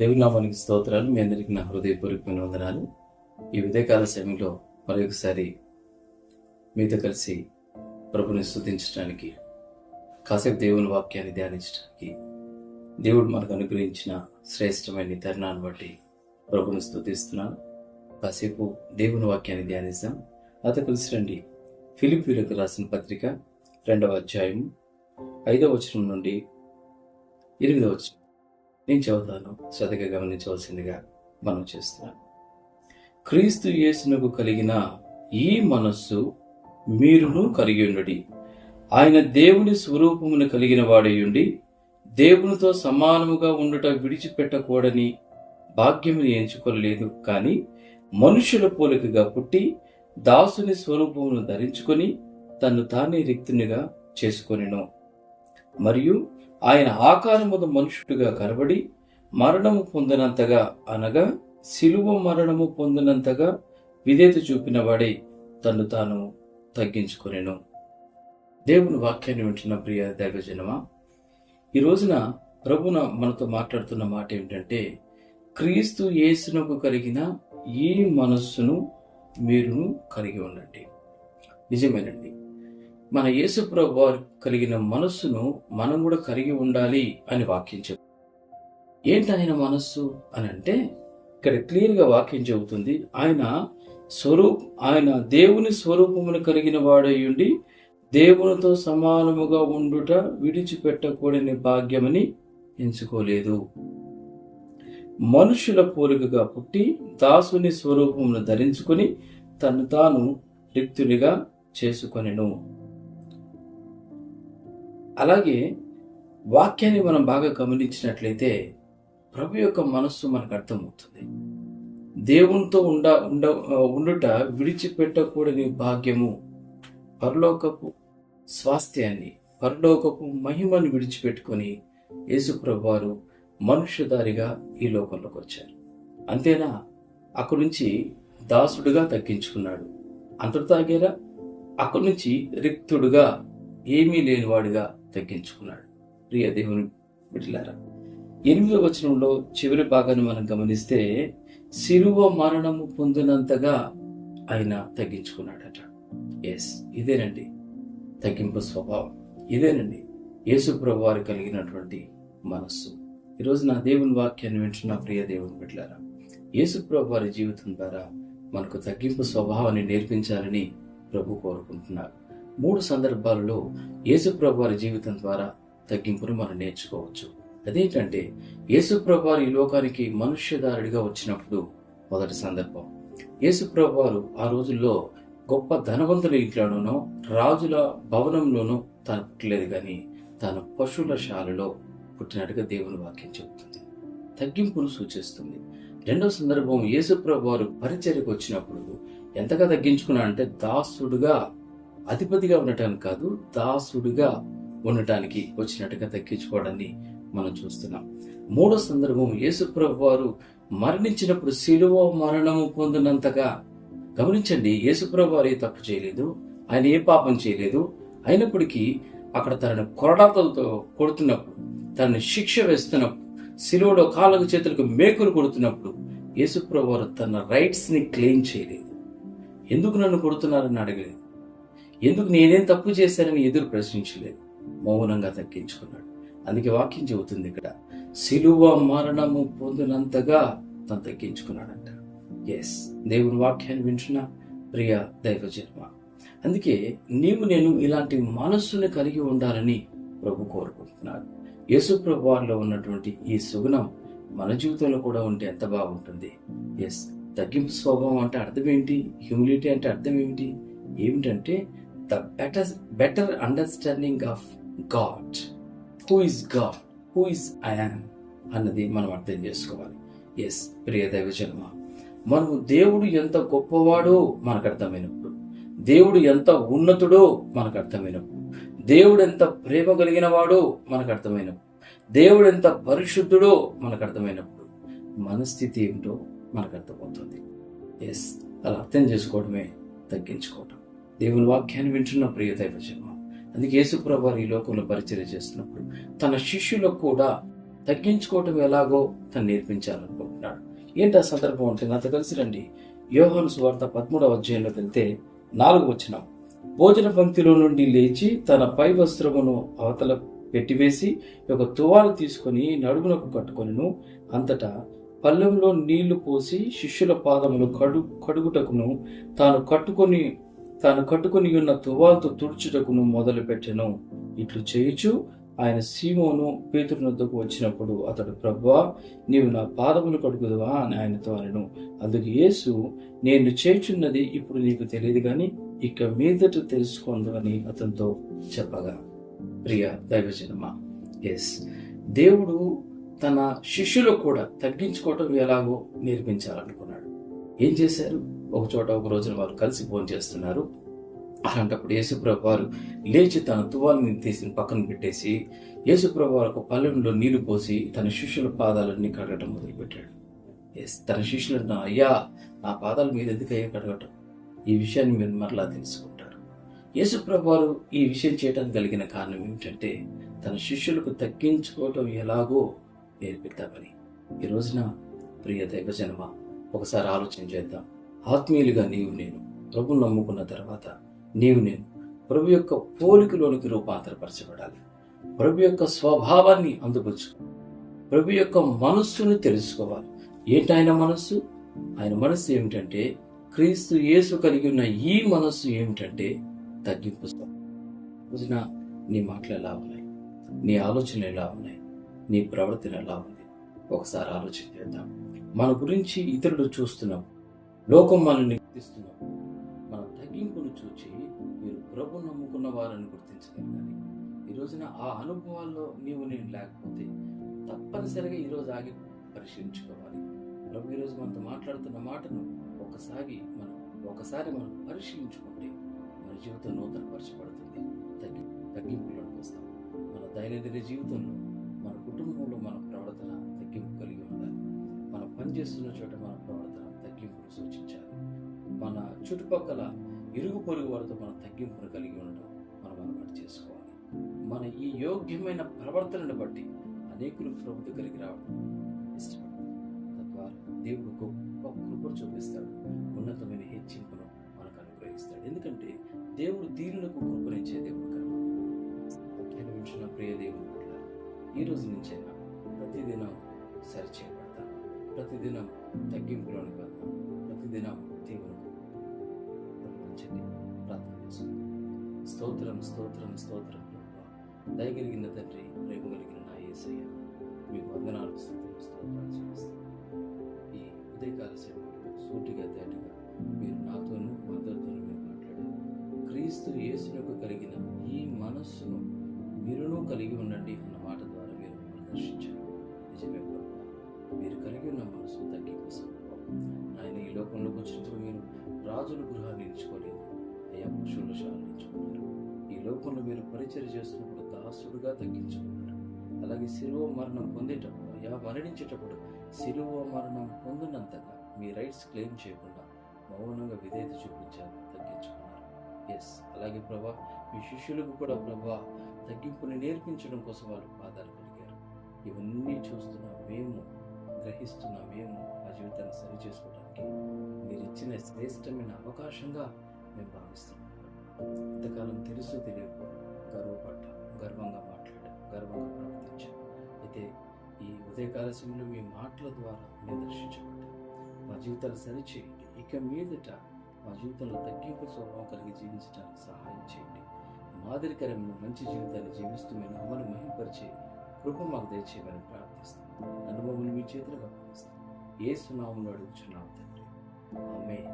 దేవుని నామానికి స్తోత్రాలు. మీ అందరికీ నా హృదయపూర్వకమైన వందనాలు. ఈ ఉదయకాల సమయంలో మరొకసారి మీతో కలిసి ప్రభుని స్తుతించడానికి, కాసేపు దేవుని వాక్యాన్ని ధ్యానించడానికి దేవుడు మనకు అనుగ్రహించిన శ్రేష్టమైన తరుణాన్ని బట్టి ప్రభుని స్తుతిస్తున్నాను. కాసేపు దేవుని వాక్యాన్ని ధ్యానిస్తాం. నాతో కలిసి రండి. ఫిలిప్పీయులకు రాసిన పత్రిక 2వ అధ్యాయం 5వ వచనం నుండి 8వ వచనం నేను చదువుతాను. శ్రద్ధగా గమనించవలసిందిగా మనం చేస్తున్నాను. క్రీస్తు యేసునకు కలిగిన ఈ మనస్సు మీరును కలిగి ఉండుడి. ఆయన దేవుని స్వరూపమును కలిగిన వాడయుండి దేవునితో సమానముగా ఉండుట విడిచిపెట్టకూడని భాగ్యముని ఎంచుకోలేదు, కానీ మనుషుల పోలికగా పుట్టి దాసుని స్వరూపమును ధరించుకొని తన్ను తానే రిక్తునిగా చేసుకొనెను. మరియు ఆయన ఆకారమున మనుషుడుగా కనబడి మరణము పొందినంతగా, అనగా శిలువ మరణము పొందినంతగా విధేయత చూపిన వాడే తన్ను తాను తగ్గించుకొనెను. దేవుని వాక్యాన్ని వింటున్న ప్రియ దైవజనమా, ఈ రోజున ప్రభున మనతో మాట్లాడుతున్న మాట ఏమిటంటే, క్రీస్తు యేసునకు కలిగిన ఈ మనస్సును మీరును కలిగి ఉండండి. నిజమేనండి, మన యేసు ప్రభు వారు కలిగిన మనస్సును మనం కూడా కలిగి ఉండాలి అని వాక్యం చెబుతుంది. ఏంటి ఆయన మనస్సు అని అంటే, ఇక్కడ క్లియర్గా వాక్యం చెబుతుంది, ఆయన దేవుని స్వరూపమును కలిగిన వాడయుండి దేవునితో సమానముగా ఉండుట విడిచిపెట్టకూడని భాగ్యమని ఎంచుకోలేదు. మనుషుల పోలికగా పుట్టి దాసుని స్వరూపమును ధరించుకొని తను తాను రిక్తునిగా చేసుకొనెను. అలాగే వాక్యాన్ని మనం బాగా గమనించినట్లయితే ప్రభు యొక్క మనస్సు మనకు అర్థమవుతుంది. దేవునితో ఉండుట విడిచిపెట్టకూడని భాగ్యము, పరలోకపు స్వాస్థ్యాన్ని, పరలోకపు మహిమను విడిచిపెట్టుకొని యేసు ప్రభు వారు మనుష్యదారిగా ఈ లోకంలోకి వచ్చారు. అంతేనా? అక్కడి నుంచి దాసుడుగా తగ్గించుకున్నాడు. అంతటితో ఆగారా? అక్కడి నుంచి రిక్తుడుగా, ఏమీ లేనివాడుగా తగ్గించుకున్నాడు. ప్రియ దేవుని బిడ్డలారా, 8వ వచనంలో చివరి భాగాన్ని మనం గమనిస్తే, శిలువ మరణము పొందినంతగా ఆయన తగ్గించుకున్నాడట. ఇదేనండి తగ్గింపు స్వభావం. ఇదేనండి యేసు ప్రభు వారు కలిగినటువంటి మనస్సు. ఈరోజు నా దేవుని వాక్యాన్ని వింటున్న ప్రియ దేవుని బిడ్డలారా, యేసు ప్రభు వారి జీవితం ద్వారా మనకు తగ్గింపు స్వభావాన్ని నేర్పించాలని ప్రభు కోరుకుంటున్నారు. 3 సందర్భాలలో యేసు ప్రభు వారి జీవితం ద్వారా తగ్గింపును మనం నేర్చుకోవచ్చు. అదేంటంటే, యేసు ప్రభు వారు ఈ లోకానికి మనుష్యదారుడిగా వచ్చినప్పుడు మొదటి సందర్భం, యేసు ప్రభు వారు ఆ రోజుల్లో గొప్ప ధనవంతుల ఇంట్లోనూ రాజుల భవనంలోనూ తాను పుట్టలేదు, కానీ తాను పశువుల శాలలో పుట్టినట్టుగా దేవుని వాక్యం చెబుతుంది. తగ్గింపును సూచిస్తుంది. 2వ సందర్భం, యేసు ప్రభు వారు పరిచర్యకు వచ్చినప్పుడు ఎంతగా తగ్గించుకున్నా అంటే, దాసుడుగా, అధిపతిగా ఉండటానికి కాదు, దాసుడుగా ఉండటానికి వచ్చినట్టుగా తగ్గించుకోవడాన్ని మనం చూస్తున్నాం. 3వ సందర్భం, యేసు ప్రభు వారు మరణించినప్పుడు శిలువ మరణము పొందినంతగా. గమనించండి, యేసు ప్రభు వారు ఏ తప్పు చేయలేదు, ఆయన ఏ పాపం చేయలేదు. అయినప్పటికీ అక్కడ తనను కొరడాలతో కొడుతున్నప్పుడు, తనని శిక్ష వేస్తున్నప్పుడు, శిలువలో కాళ్ళకు చేతులకు మేకులు కొడుతున్నప్పుడు యేసు ప్రభు వారు తన రైట్స్ ని క్లెయిమ్ చేయలేదు. ఎందుకు నన్ను కొడుతున్నారని అడగలేదు. ఎందుకు నేనేం తప్పు చేశానని ఎదురు ప్రశ్నించలేదు. మౌనంగా తగ్గించుకున్నాడు. అందుకే వాక్యం చెబుతుంది ఇక్కడ, శిలువ మరణము పొందినంతగా తను తగ్గించుకున్నాడంట. దేవుని వాక్యాన్ని వింటున్న ప్రియ దైవజన్మ, అందుకే నేను ఇలాంటి మనస్సుని కలిగి ఉండాలని ప్రభు కోరుకుంటున్నాడు. యేసు ప్రభు వారిలో ఉన్నటువంటి ఈ సుగుణం మన జీవితంలో కూడా ఉంటే ఎంత బాగుంటుంది. తగ్గింపు స్వభావం అంటే అర్థం ఏంటి? హ్యూమిలిటీ అంటే అర్థం ఏమిటి? ఏమిటంటే, the better understanding of God. Who is God, who is I am అన్నది మనం అర్థం చేసుకోవాలి. ప్రియ దైవజన్మ, మనము దేవుడు ఎంత గొప్పవాడో మనకు అర్థమైనప్పుడు, దేవుడు ఎంత ఉన్నతుడో మనకు అర్థమైనప్పుడు, దేవుడు ఎంత ప్రేమ కలిగిన వాడో మనకు అర్థమైనప్పుడు, దేవుడు ఎంత పరిశుద్ధుడో మనకు అర్థమైనప్పుడు మన స్థితి ఏమిటో మనకు అర్థమవుతుంది. అలా అర్థం చేసుకోవడమే తగ్గించుకోవడం. దేవుని వాక్యాన్ని వింటున్న ప్రియ దైవజన్మ, అందుకే యేసు ప్రభువు ఈ లోకంలో పరిచర్య చేస్తున్నప్పుడు తన శిష్యులకు కూడా తగ్గించుకోవటం ఎలాగో తను నేర్పించాలనుకుంటున్నాడు. ఏంటి ఆ సందర్భం అంటే నాతో కలిసి రండి. యోహాను సువార్త 13వ అధ్యాయంలోకి వెళ్తే 4వ వచనం. భోజన పంక్తిలో నుండి లేచి తన పై వస్త్రమును అవతల పెట్టివేసి ఒక తువాలు తీసుకొని నడుమునకు కట్టుకొనెను. అంతటా పళ్ళెంలో నీళ్లు పోసి శిష్యుల పాదములు కడుగుటకును తాను కట్టుకొని ఉన్న తువాలుతో తుడుచుటకును మొదలుపెట్టెను. ఇట్లు చేయుచు ఆయన సీమోను పేతురు వద్దకు వచ్చినప్పుడు అతడు, ప్రభువా, నీవు నా పాదములు కడుగుదువా అని ఆయనతో అనెను. అందుకు యేసు, నేను చేయుచున్నది ఇప్పుడు నీకు తెలియదు గాని ఇక మీదట తెలుసుకొందు అని అతనితో చెప్పగా. ప్రియ దైవజనమా, దేవుడు తన శిష్యులకు కూడా తగ్గించుకోవటం ఎలాగో నేర్పించాలనుకున్నాడు. ఏం చేశారు? ఒక చోట ఒక రోజున వారు కలిసి భోజనం చేస్తున్నారు. అలాంటప్పుడు యేసుప్రభు వారు లేచి తన తువాలుని తీసి పక్కన పెట్టేసి యేసుప్రభు వారు ఒక పళ్ళెంలో నీళ్లు పోసి తన శిష్యుల పాదాలన్నీ కడగటం మొదలుపెట్టాడు. తన శిష్యులను, అయ్యా, నా పాదాల మీద ఎందుకు అయ్యా కడగటం? ఈ విషయాన్ని మీరు మరలా తెలుసుకుంటారు. యేసుప్రభు వారు ఈ విషయం చేయడానికి కలిగిన కారణం ఏమిటంటే తన శిష్యులకు తగ్గించుకోవటం ఎలాగో నేర్పిద్దామని. ఈ రోజున ప్రియ దైవజనమా, ఒకసారి ఆలోచన చేద్దాం. ఆత్మీయులుగా నీవు నేను ప్రభువు నమ్ముకున్న తర్వాత నేను ప్రభు యొక్క పోలికలోనికి రూపాంతరపరచబడాలి. ప్రభు యొక్క స్వభావాన్ని అందుపుచ్చుకోవాలి. ప్రభు యొక్క మనస్సును తెలుసుకోవాలి. ఏంటి ఆయన మనస్సు? ఆయన మనస్సు ఏమిటంటే క్రీస్తు యేసు కలిగి ఉన్న ఈ మనస్సు ఏమిటంటే తగ్గింపు. రోజున నీ మాటలు ఎలా ఉన్నాయి? నీ ఆలోచనలు ఎలా ఉన్నాయి? నీ ప్రవర్తన ఎలా ఉంది? ఒకసారి ఆలోచన చేద్దాం. మన గురించి ఇతరులు చూస్తున్నాం, లోకం మనల్ని గుర్తిస్తున్నాం. మన తగ్గింపును చూచి మీరు ప్రభు నమ్ముకున్న వారని గుర్తించగలగాలి. ఈ రోజున ఆ అనుభవాల్లో నేను లేకపోతే తప్పనిసరిగా ఈరోజు ఆగి పరిశీలించుకోవాలి. ప్రభు ఈరోజు మనతో మాట్లాడుతున్న మాటను ఒకసారి మనం పరిశీలించుకుంటే మన జీవితం నూతనపరచబడుతుంది. తగ్గింపులోకి వస్తాం. మన దైనందిన జీవితంలో, మన కుటుంబంలో మన ప్రవర్తన తగ్గింపు కలిగి ఉండాలి. మనం పనిచేస్తున్న చోట మన ప్రవర్తన తగ్గింపును సూచించాలి. మన చుట్టుపక్కల ఇరుగు పొరుగు వారితో మన తగ్గింపును కలిగి ఉండడం మనం అలవాటు చేసుకోవాలి. మన ఈ యోగ్యమైన ప్రవర్తనను బట్టి అనేకులు ప్రభు దగ్గరికి రావడం ఇష్టపడతారు. తద్వారా దేవుడు గొప్ప కృపను చూపిస్తాడు. ఉన్నతమైన హెచ్చింపును మనకు అనుగ్రహిస్తాడు. ఎందుకంటే దేవుడు దీనులకు కృపనిచ్చే దేవుడు కనుక. వింటున్న ప్రియ దేవుని పట్ల ఈ రోజు నుంచైనా ప్రతిదినం సరిచేయబడతాం. ప్రతిదినం తగ్గింపులోనికి వెళ్తాం. ప్రతిదినం దేవునికి ప్రార్థన చేస్తాం. స్తోత్రం స్తోత్రం స్తోత్రం. దయగలిగిన తండ్రి, ప్రేమ కలిగిన నా యేసయ్య, మీకు వందనాలు, స్తోత్రాలు చెల్లిస్తాను. ఈ ఉదయకాల సమయంలో సూటిగా తేటగా మీరు నాతోనూ అందరితోనూ మీరు మాట్లాడారు. క్రీస్తు యేసునకు కలిగిన ఈ మనస్సును మీరును కలిగి ఉండండి అన్న మాట ద్వారా మీరు మమ్మల్ని దర్శించారు. నిజమే ప్రభువా, మీరు కలిగి ఉన్న మనసు తగ్గింపు సంభవం. ఆయన ఈ లోకంలోకి వచ్చినప్పుడు మీరు రాజుల గృహాన్ని ఎంచుకోలేదు, అయ్యా పశువుల శాలను ఎంచుకున్నారు. ఈ లోకంలో మీరు పరిచయం చేస్తున్నప్పుడు దాసుడుగా తగ్గించుకున్నారు. అలాగే శిలువ మరణం పొందేటప్పుడు, అయ్యా మరణించేటప్పుడు శిలువ మరణం పొందినంతగా మీ రైట్స్ క్లెయిమ్ చేయకుండా మౌనంగా విధేయత చూపించారు, తగ్గించుకున్నారు. అలాగే ప్రభా, మీ శిష్యులకు కూడా ప్రభా తగ్గింపుని నేర్పించడం కోసం వాళ్ళు పాదాలు కడిగారు. ఇవన్నీ చూస్తున్న మేము, గ్రహిస్తున్న మేము మా జీవితాన్ని సరి చేసుకోవడానికి మీరు ఇచ్చిన శ్రేష్టమైన అవకాశంగా మేము భావిస్తున్నాం. ఇంతకాలం తెలుసు తెలియకు గర్వపడ్డాం, గర్వంగా మాట్లాడాం, గర్వంగా ప్రవర్తించాం. అయితే ఈ ఉదయకాల సమయంలో మీ మాటల ద్వారా మేము దర్శించబడ్డాం. మా జీవితాలు సరిచేయండి. ఇక మీదట మా జీవితంలో తగ్గింపు స్వభావం కలిగి జీవించడానికి సహాయం చేయండి. మాదిరికరమైన మంచి జీవితాన్ని జీవిస్తూ మేము అమలు మహింపరిచే కృప మాకు దయచేయమని ప్రార్థిస్తాం. అనుభవం మీ చేతులకు అప్పగిస్తాం. యేసు నామములో అడుగుచున్నాం తండ్రి, ఆమేన్.